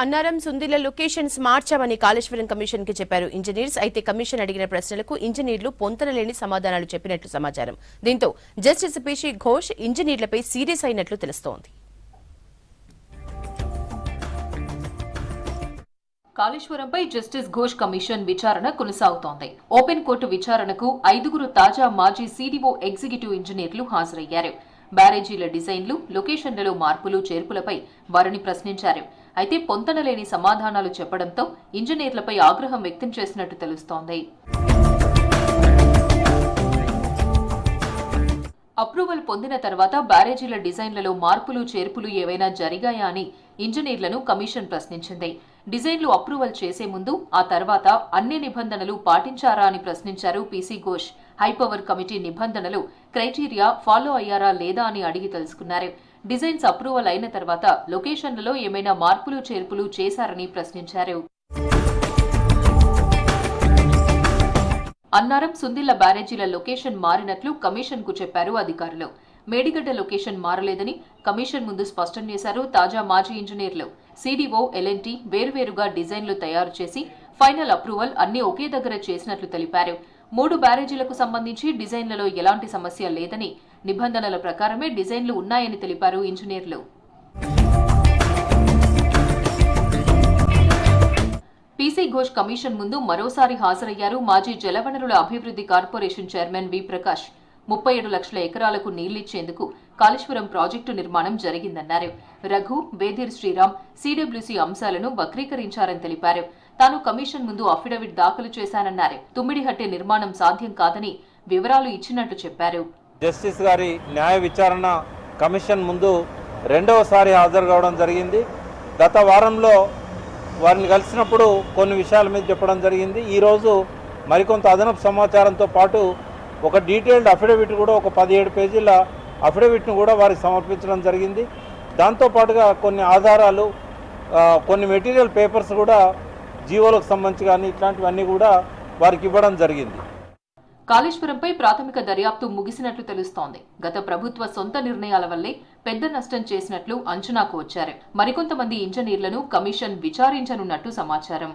Annaram Sundilla locations మార్చామని Kaleshwaram commission కి చెప్పారు engineers. అయితే కమిషన్ అడిగిన ప్రశ్నలకు ఇంజనీర్లు పొంతనలేని సమాధానాలు చెప్పినట్లు సమాచారం. దీంతో జస్టిస్ పీసీ ఘోష్ ఇంజనీర్లపై సీరియస్ అయినట్లు తెలుస్తోంది. కాళేశ్వరంపై జస్టిస్ ఘోష్ కమిషన్ విచారణ కొనసాగుతోంది. ఓపెన్ కోర్టు విచారణకు 5 తాజా మాజీ సీడీఓ ఎగ్జిక్యూటివ్ ఇంజనీర్లు హాజరయ్యారు. బ్యారేజీల డిజైన్లు, లొకేషన్లలో మార్పులు చేర్పులపై వారిని ప్రశ్నించారు. అయితే పొంతనలేని సమాధానాలు చెప్పడంతో ఇంజనీర్లపై ఆగ్రహం వ్యక్తం చేసినట్టు తెలుస్తోంది. అప్రూవల్ పొందిన తర్వాత బ్యారేజీల డిజైన్లలో మార్పులు చేర్పులు ఏవైనా జరిగాయా అని ఇంజనీర్లను కమిషన్ ప్రశ్నించింది. డిజైన్లు అప్రూవల్ చేసే ముందు, ఆ తర్వాత అన్ని నిబంధనలు పాటించారా అని ప్రశ్నించారు పీసీ ఘోష్. హైపవర్ కమిటీ నిబంధనలు, క్రైటీరియా ఫాలో అయ్యారా లేదా అని అడిగి తెలుసుకున్నారు. డిజైన్స్ అప్రూవల్ అయిన తర్వాత లొకేషన్లలో ఏమైనా మార్పులు చేర్పులు చేశారని ప్రశ్నించారు. అన్నారం సుందిళ్ల బ్యారేజీల లొకేషన్ మారినట్లు కమిషన్ కు చెప్పారు అధికారులు. మేడిగడ్డ లొకేషన్ మారలేదని కమిషన్ ముందు స్పష్టం చేశారు తాజా మాజీ ఇంజనీర్లు. సీడీఓ, ఎల్ఎన్టీ వేర్వేరుగా డిజైన్లు తయారు చేసి ఫైనల్ అప్రూవల్ అన్ని ఒకే దగ్గర చేసినట్లు తెలిపారు. 3 బ్యారేజీలకు సంబంధించి డిజైన్లలో ఎలాంటి సమస్య లేదని, నిబంధనల ప్రకారమే డిజైన్లు ఉన్నాయని తెలిపారు ఇంజనీర్లు. పీసీ ఘోష్ కమిషన్ ముందు మరోసారి హాజరయ్యారు మాజీ జలవనరుల అభివృద్ధి కార్పొరేషన్ చైర్మన్ వి ప్రకాష్. 37 లక్షల ఎకరాలకు నీళ్లిచ్చేందుకు కాళేశ్వరం ప్రాజెక్టు నిర్మాణం జరిగిందన్నారు. రఘు, వేదిర్ శ్రీరామ్ సీడబ్ల్యూసీ అంశాలను వక్రీకరించారని తెలిపారు. తాను కమిషన్ ముందు అఫిడవిట్ దాఖలు చేశానన్నారు. తుమ్మిడిహట్టి నిర్మాణం సాధ్యం కాదని వివరాలు ఇచ్చినట్టు చెప్పారు. జస్టిస్ గారి న్యాయ విచారణ కమిషన్ ముందు రెండవసారి హాజరు కావడం జరిగింది. గత వారంలో వారిని కలిసినప్పుడు కొన్ని విషయాల మీద చెప్పడం జరిగింది. ఈరోజు మరికొంత అదనపు సమాచారంతో పాటు ఒక డీటెయిల్డ్ అఫిడవిట్ కూడా, ఒక 17 పేజీల అఫిడవిట్ను కూడా వారికి సమర్పించడం జరిగింది. దాంతోపాటుగా కొన్ని ఆధారాలు, కొన్ని మెటీరియల్ పేపర్స్ కూడా జీవోలకు సంబంధించి కానీ ఇట్లాంటివన్నీ కూడా వారికి ఇవ్వడం జరిగింది. కాళేశ్వరంపై ప్రాథమిక దర్యాప్తు ముగిసినట్లు తెలుస్తోంది. గత ప్రభుత్వ సొంత నిర్ణయాల వల్లే పెద్ద నష్టం చేసినట్లు అంచనాకు వచ్చారు. మరికొంతమంది ఇంజనీర్లను కమిషన్ విచారించనున్నట్టు సమాచారం.